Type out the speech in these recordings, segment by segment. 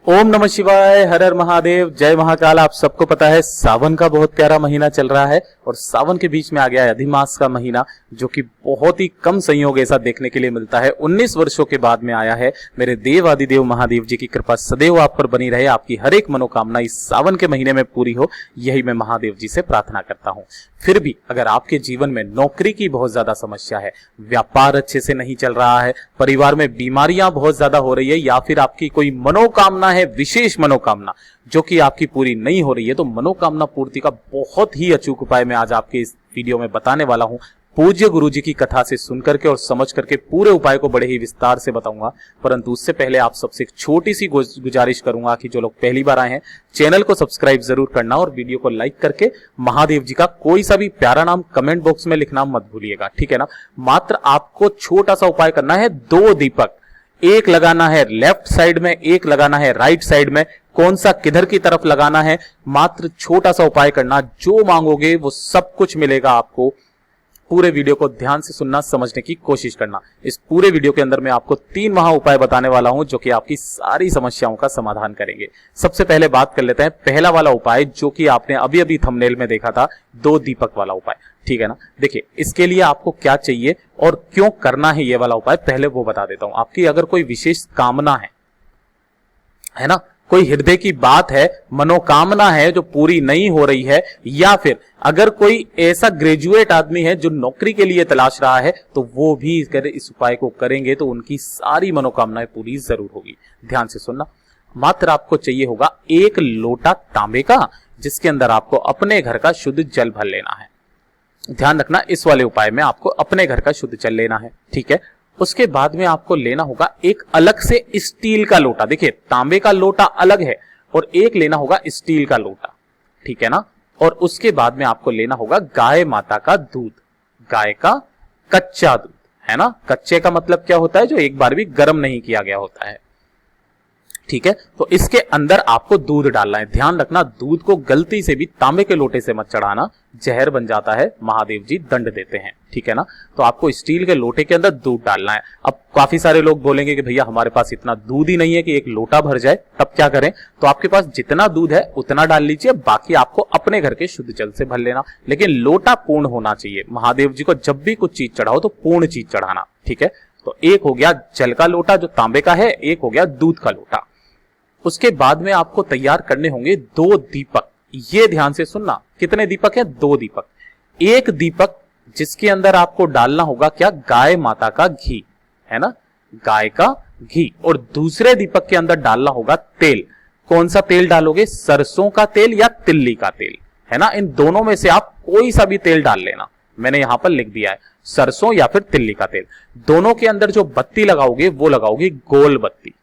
ओम नमः शिवाय, हर हर महादेव, जय महाकाल। आप सबको पता है सावन का बहुत प्यारा महीना चल रहा है और सावन के बीच में आ गया है अधिमास का महीना, जो कि बहुत ही कम संयोग ऐसा देखने के लिए मिलता है। 19 वर्षों के बाद में आया है। मेरे देव आदिदेव महादेव जी की कृपा सदैव आप पर बनी रहे, आपकी हर एक मनोकामना इस सावन के महीने में पूरी हो, यही मैं महादेव जी से प्रार्थना करता हूँ। फिर भी अगर आपके जीवन में नौकरी की बहुत ज्यादा समस्या है, व्यापार अच्छे से नहीं चल रहा है, परिवार में बीमारियां बहुत ज्यादा हो रही है, या फिर आपकी कोई मनोकामना है, विशेष मनोकामना जो कि आपकी पूरी नहीं हो रही है, तो मनोकामना पूर्ति का बहुत ही अचूक उपाय मैं आज आपके इस वीडियो में बताने वाला हूं। पूज्य गुरु जी की कथा से सुन करके और समझ करके पूरे उपाय को बड़े ही विस्तार से बताऊंगा। परंतु उससे पहले आप सबसे एक छोटी सी गुजारिश करूंगा कि जो लोग पहली बार आए हैं, चैनल को सब्सक्राइब जरूर करना और वीडियो को लाइक करके महादेव जी का कोई सा भी प्यारा नाम कमेंट बॉक्स में लिखना मत भूलिएगा, ठीक है ना। मात्र आपको छोटा सा उपाय करना है। 2 दीपक, एक लगाना है लेफ्ट साइड में, एक लगाना है राइट साइड में। कौन सा किधर की तरफ लगाना है, मात्र छोटा सा उपाय करना। जो मांगोगे वो सब कुछ मिलेगा आपको। पूरे वीडियो को ध्यान से सुनना, समझने की कोशिश करना। इस पूरे वीडियो के अंदर मैं आपको 3 महा उपाय बताने वाला हूं जो कि आपकी सारी समस्याओं का समाधान करेंगे। सबसे पहले बात कर लेते हैं पहला वाला उपाय, जो कि आपने अभी अभी थंबनेल में देखा था, 2 दीपक वाला उपाय, ठीक है ना। देखिए, इसके लिए आपको क्या चाहिए और क्यों करना है ये वाला उपाय, पहले वो बता देता हूं। आपकी अगर कोई विशेष कामना है ना, कोई हृदय की बात है, मनोकामना है जो पूरी नहीं हो रही है, या फिर अगर कोई ऐसा ग्रेजुएट आदमी है जो नौकरी के लिए तलाश रहा है, तो वो भी इस उपाय को करेंगे तो उनकी सारी मनोकामनाएं पूरी जरूर होगी। ध्यान से सुनना। मात्र आपको चाहिए होगा 1 लोटा तांबे का, जिसके अंदर आपको अपने घर का शुद्ध जल भर लेना है। ध्यान रखना, इस वाले उपाय में आपको अपने घर का शुद्ध जल लेना है, ठीक है। उसके बाद में आपको लेना होगा एक अलग से स्टील का लोटा। देखिए, तांबे का लोटा अलग है और एक लेना होगा स्टील का लोटा, ठीक है ना। और उसके बाद में आपको लेना होगा गाय माता का दूध, गाय का कच्चा दूध, है ना। कच्चे का मतलब क्या होता है, जो एक बार भी गर्म नहीं किया गया होता है, ठीक है। तो इसके अंदर आपको दूध डालना है। ध्यान रखना, दूध को गलती से भी तांबे के लोटे से मत चढ़ाना, जहर बन जाता है, महादेव जी दंड देते हैं, ठीक है ना। तो आपको स्टील के लोटे के अंदर दूध डालना है। अब काफी सारे लोग बोलेंगे कि भैया हमारे पास इतना दूध ही नहीं है कि 1 लोटा भर जाए, तब क्या करें। तो आपके पास जितना दूध है उतना डाल लीजिए, बाकी आपको अपने घर के शुद्ध जल से भर लेना। लेकिन लोटा पूर्ण होना चाहिए। महादेव जी को जब भी कुछ चीज चढ़ाओ तो पूर्ण चीज चढ़ाना, ठीक है। तो एक हो गया जल का लोटा जो तांबे का है, एक हो गया दूध का लोटा। उसके बाद में आपको तैयार करने होंगे 2 दीपक। ये ध्यान से सुनना, कितने दीपक हैं, 2 दीपक। एक दीपक जिसके अंदर आपको डालना होगा क्या, गाय माता का घी, है ना, गाय का घी। और दूसरे दीपक के अंदर डालना होगा तेल। कौन सा तेल डालोगे, सरसों का तेल या तिल्ली का तेल, है ना। इन दोनों में से आप कोई सा भी तेल डाल लेना, मैंने यहां पर लिख दिया है, सरसों या फिर तिल्ली का तेल। दोनों के अंदर जो बत्ती लगाओगे वो लगाओगे गोल बत्ती।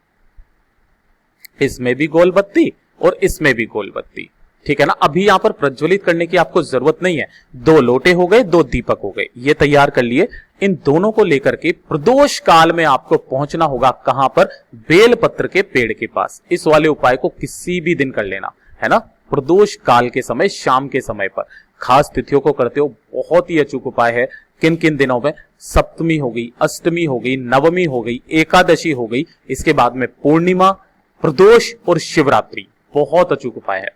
इसमें भी गोल बत्ती और इसमें भी गोल बत्ती, ठीक है ना। अभी यहां पर प्रज्वलित करने की आपको जरूरत नहीं है। 2 लोटे हो गए, 2 दीपक हो गए, ये तैयार कर लिए। इन दोनों को लेकर के प्रदोष काल में आपको पहुंचना होगा कहां पर, बेलपत्र के पेड़ के पास। इस वाले उपाय को किसी भी दिन कर लेना, है ना, प्रदोष काल के समय, शाम के समय पर। खास तिथियों को करते हो, बहुत ही अचूक उपाय है। किन किन दिनों में, सप्तमी हो गई, अष्टमी हो गई, नवमी हो गई, एकादशी हो गई, इसके बाद में पूर्णिमा, प्रदोष और शिवरात्रि, बहुत अचूक उपाय है,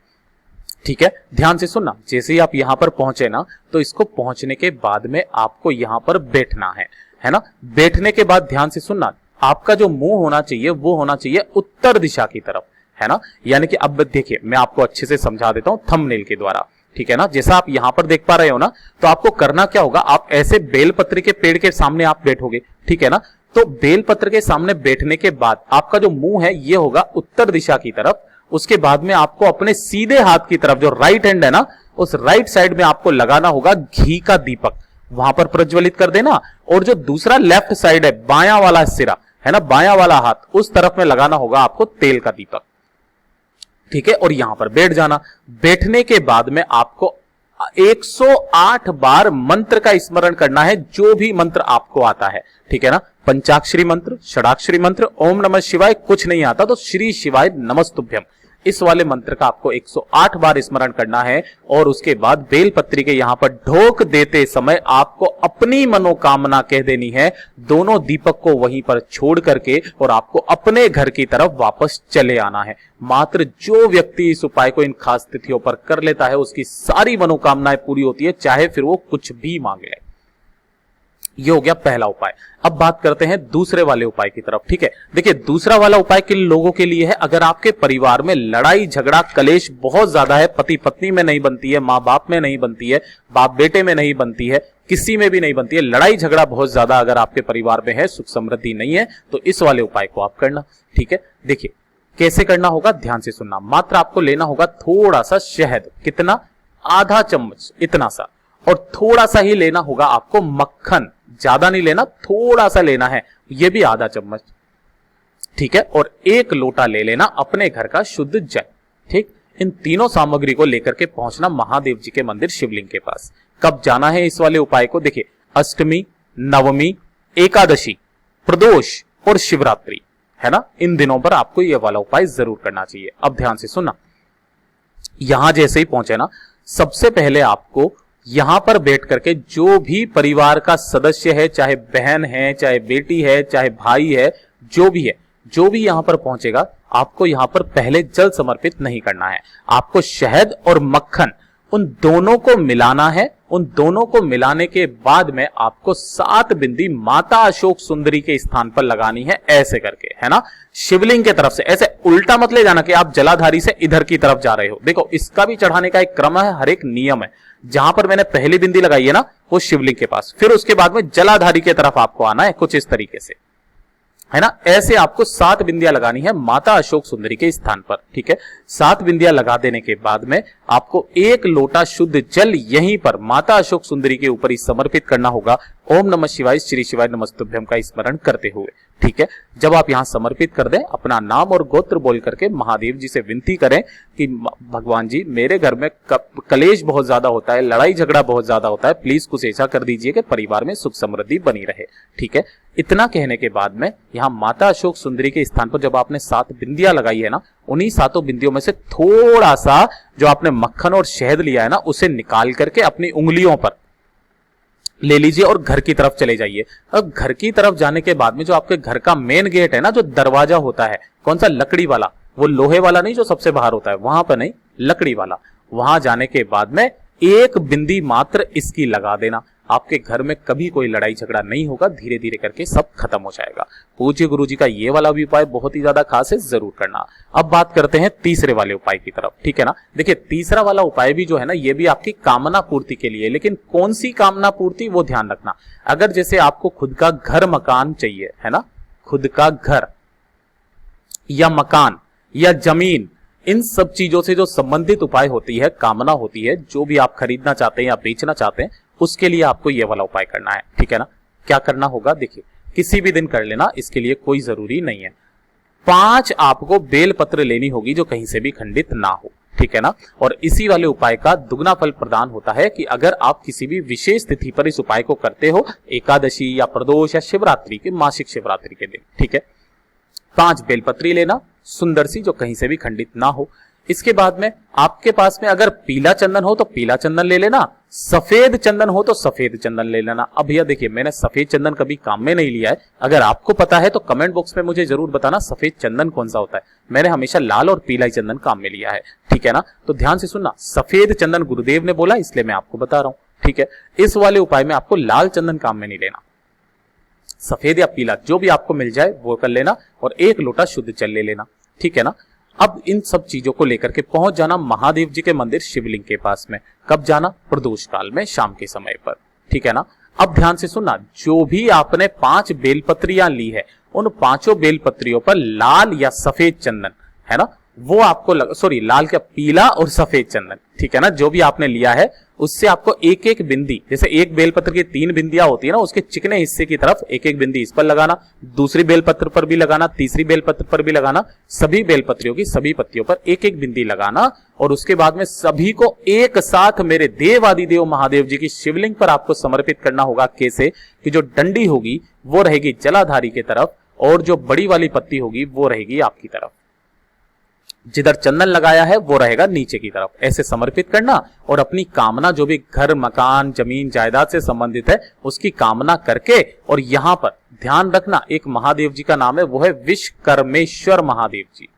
ठीक है। ध्यान से सुनना। जैसे ही आप यहां पर पहुंचे ना, तो इसको पहुंचने के बाद में आपको यहां पर बैठना है ना। बैठने के बाद ध्यान से सुनना, आपका जो मुंह होना चाहिए वो होना चाहिए उत्तर दिशा की तरफ, है ना। यानी कि अब देखिए, मैं आपको अच्छे से समझा देता हूं थंबनेल के द्वारा, ठीक है ना। जैसा आप यहां पर देख पा रहे हो ना, तो आपको करना क्या होगा, आप ऐसे बेलपत्र के पेड़ के सामने आप बैठोगे, ठीक है ना। तो बेलपत्र के सामने बैठने के बाद आपका जो मुंह है ये होगा उत्तर दिशा की तरफ। उसके बाद में आपको अपने सीधे हाथ की तरफ, जो राइट हैंड है ना, उस राइट साइड में आपको लगाना होगा घी का दीपक, वहां पर प्रज्वलित कर देना। और जो दूसरा लेफ्ट साइड है, बायां वाला सिरा है ना, बायां वाला हाथ, उस तरफ में लगाना होगा आपको तेल का दीपक, ठीक है। और यहां पर बैठ जाना। बैठने के बाद में आपको 108 बार मंत्र का स्मरण करना है, जो भी मंत्र आपको आता है, ठीक है ना। पंचाक्षरी मंत्र, षडाक्षरी मंत्र, ओम नमः शिवाय कुछ नहीं आता तो श्री शिवाय नमस्तुभ्यम, इस वाले मंत्र का आपको 108 बार स्मरण करना है और उसके बाद बेलपत्री के यहां पर ढोक देते समय आपको अपनी मनोकामना कह देनी है, दोनों दीपक को वहीं पर छोड़ करके, और आपको अपने घर की तरफ वापस चले आना है। मात्र जो व्यक्ति इस उपाय को इन खास तिथियों पर कर लेता है उसकी सारी मनोकामनाएं पूरी होती है, चाहे फिर वो कुछ भी मांग ले। ये हो गया पहला उपाय। अब बात करते हैं दूसरे वाले उपाय की तरफ। ठीक है, देखिए दूसरा वाला उपाय किन लोगों के लिए है? अगर आपके परिवार में लड़ाई झगड़ा कलेश बहुत ज्यादा है, पति पत्नी में नहीं बनती है, माँ बाप में नहीं बनती है, बाप बेटे में नहीं बनती है, किसी में भी नहीं बनती है, लड़ाई झगड़ा बहुत ज्यादा अगर आपके परिवार में है, सुख समृद्धि नहीं है, तो इस वाले उपाय को आप करना। ठीक है, देखिए कैसे करना होगा, ध्यान से सुनना। मात्र आपको लेना होगा थोड़ा सा शहद, कितना? आधा चम्मच, इतना सा, और थोड़ा सा ही लेना होगा आपको मक्खन, ज्यादा नहीं लेना, थोड़ा सा लेना है, ये भी आधा चम्मच। ठीक है, और 1 लोटा ले लेना अपने घर का शुद्ध जल। ठीक, इन तीनों सामग्री को लेकर के पहुंचना महादेव जी के मंदिर शिवलिंग के पास। कब जाना है इस वाले उपाय को? देखिए अष्टमी, नवमी, एकादशी, प्रदोष और शिवरात्रि, है ना, इन दिनों पर आपको यह वाला उपाय जरूर करना चाहिए। अब ध्यान से सुनना, यहां जैसे ही पहुंचे ना, सबसे पहले आपको यहां पर बैठ करके जो भी परिवार का सदस्य है, चाहे बहन है, चाहे बेटी है, चाहे भाई है, जो भी है, जो भी यहां पर पहुंचेगा, आपको यहां पर पहले जल समर्पित नहीं करना है। आपको शहद और मक्खन उन दोनों को मिलाना है। उन दोनों को मिलाने के बाद में आपको 7 बिंदी माता अशोक सुंदरी के स्थान पर लगानी है, ऐसे करके, है ना, शिवलिंग के तरफ से। ऐसे उल्टा मत ले जाना कि आप जलाधारी से इधर की तरफ जा रहे हो। देखो इसका भी चढ़ाने का एक क्रम है, हर एक नियम है। जहां पर मैंने पहली बिंदी लगाई है ना, वो शिवलिंग के पास, फिर उसके बाद में जलाधारी की तरफ आपको आना है, कुछ इस तरीके से, है ना। ऐसे आपको 7 बिंदियां लगानी है माता अशोक सुंदरी के स्थान पर। ठीक है, 7 बिंदियां लगा देने के बाद में आपको 1 लोटा शुद्ध जल यहीं पर माता अशोक सुंदरी के ऊपर ही समर्पित करना होगा, ओम नमः शिवाय, श्री शिवाय नमस्तुभ्यम का स्मरण करते हुए। ठीक है, जब आप यहां समर्पित कर दें, अपना नाम और गोत्र बोल करके महादेव जी से विनती करें कि भगवान जी मेरे घर में कलेश बहुत ज्यादा होता है, लड़ाई झगड़ा बहुत ज्यादा होता है, प्लीज कुछ ऐसा कर दीजिए कि परिवार में सुख समृद्धि बनी रहे। ठीक है, इतना कहने के बाद में यहां माता अशोक सुंदरी के स्थान पर जब आपने 7 बिंदियां लगाई है ना, उन्हीं 7 बिंदियों में से थोड़ा सा जो आपने मक्खन और शहद लिया है ना, उसे निकाल करके अपनी उंगलियों पर ले लीजिए और घर की तरफ चले जाइए। अब घर की तरफ जाने के बाद में जो आपके घर का मेन गेट है ना, जो दरवाजा होता है, कौन सा? लकड़ी वाला, वो लोहे वाला नहीं जो सबसे बाहर होता है, वहां पर नहीं, लकड़ी वाला। वहां जाने के बाद में 1 बिंदी मात्र इसकी लगा देना। आपके घर में कभी कोई लड़ाई झगड़ा नहीं होगा, धीरे धीरे करके सब खत्म हो जाएगा। पूज्य गुरु जी का ये वाला भी उपाय बहुत ही ज्यादा खास है, जरूर करना। अब बात करते हैं तीसरे वाले उपाय की तरफ। ठीक है ना, देखिए तीसरा वाला उपाय भी जो है ना, ये भी आपकी कामना पूर्ति के लिए, लेकिन कौन सी कामना पूर्ति वो ध्यान रखना। अगर जैसे आपको खुद का घर मकान चाहिए, है ना, खुद का घर या मकान या जमीन, इन सब चीजों से जो संबंधित उपाय होती है, कामना होती है, जो भी आप खरीदना चाहते हैं या बेचना चाहते हैं, उसके लिए आपको यह वाला उपाय करना है। ठीक है ना, क्या करना होगा? देखिए किसी भी दिन कर लेना, इसके लिए कोई जरूरी नहीं है। 5 आपको बेलपत्र लेनी होगी जो कहीं से भी खंडित ना हो। ठीक है ना, और इसी वाले उपाय का दुगना फल प्रदान होता है कि अगर आप किसी भी विशेष तिथि पर इस उपाय को करते हो, एकादशी या प्रदोष या शिवरात्रि के, मासिक शिवरात्रि के दिन। ठीक है, 5 बेलपत्री लेना, सुंदर सी, जो कहीं से भी खंडित ना हो। इसके बाद में आपके पास में अगर पीला चंदन हो तो पीला चंदन ले लेना, सफेद चंदन हो तो सफेद चंदन ले लेना। अब भैया देखिए, मैंने सफेद चंदन कभी काम में नहीं लिया है, अगर आपको पता है तो कमेंट बॉक्स में मुझे जरूर बताना सफेद चंदन कौन सा होता है। मैंने हमेशा लाल और पीला ही चंदन काम में लिया है। ठीक है ना, तो ध्यान से सुनना, सफेद चंदन गुरुदेव ने बोला इसलिए मैं आपको बता रहा हूं। ठीक है, इस वाले उपाय में आपको लाल चंदन काम में नहीं लेना, सफेद या पीला जो भी आपको मिल जाए वो कर लेना, और 1 लोटा शुद्ध जल ले लेना। ठीक है ना, अब इन सब चीजों को लेकर के पहुंच जाना महादेव जी के मंदिर शिवलिंग के पास में। कब जाना? प्रदोष काल में, शाम के समय पर। ठीक है ना, अब ध्यान से सुनना, जो भी आपने 5 बेलपत्रियां ली है, उन 5 बेलपत्रियों पर लाल या सफेद चंदन, है ना, वो आपको लाल क्या, पीला और सफेद चंदन। ठीक है ना, जो भी आपने लिया है उससे आपको 1-1 बिंदी, जैसे एक बेलपत्र की 3 बिंदियां होती है ना, उसके चिकने हिस्से की तरफ 1-1 बिंदी इस पर लगाना, दूसरी बेलपत्र पर भी लगाना, तीसरी बेलपत्र पर भी लगाना, सभी बेलपत्रियों की सभी पत्तियों पर 1-1 बिंदी लगाना, और उसके बाद में सभी को एक साथ मेरे देवादिदेव महादेव जी की शिवलिंग पर आपको समर्पित करना होगा। कैसे? कि जो डंडी होगी वो रहेगी जलाधारी की तरफ, और जो बड़ी वाली पत्ती होगी वो रहेगी आपकी तरफ। जिधर चंदन लगाया है वो रहेगा नीचे की तरफ। ऐसे समर्पित करना और अपनी कामना जो भी घर, मकान, जमीन, जायदाद से संबंधित है उसकी कामना करके, और यहां पर ध्यान रखना एक महादेव जी का नाम है, वो है विश्वकर्मेश्वर महादेव जी।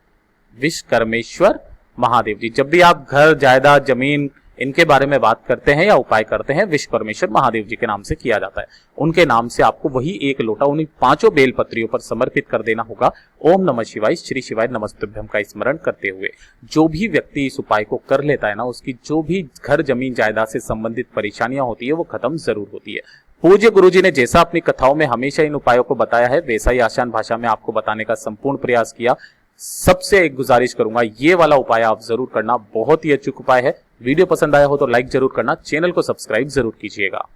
विश्वकर्मेश्वर महादेव जी। जब भी आप घर, जायदाद, जमीन इनके बारे में बात करते हैं या उपाय करते हैं, विश्वकर्मेश्वर महादेव जी के नाम से किया जाता है। उनके नाम से आपको वही एक लोटा उन्हीं 5 बेल पत्रियों पर समर्पित कर देना होगा। ओम नमः शिवाय, श्री शिवाय नमस्तुभ्यम का स्मरण करते हुए जो भी व्यक्ति इस उपाय को कर लेता है ना, उसकी जो भी घर, जमीन, जायदाद से संबंधित परेशानियां होती है वो खत्म जरूर होती है। पूज्य गुरुजी ने जैसा अपनी कथाओं में हमेशा इन उपायों को बताया है, वैसा ही आसान भाषा में आपको बताने का संपूर्ण प्रयास किया। सबसे एक गुजारिश करूंगा, ये वाला उपाय आप जरूर करना, बहुत ही अचूक उपाय है। वीडियो पसंद आया हो तो लाइक जरूर करना, चैनल को सब्सक्राइब जरूर कीजिएगा।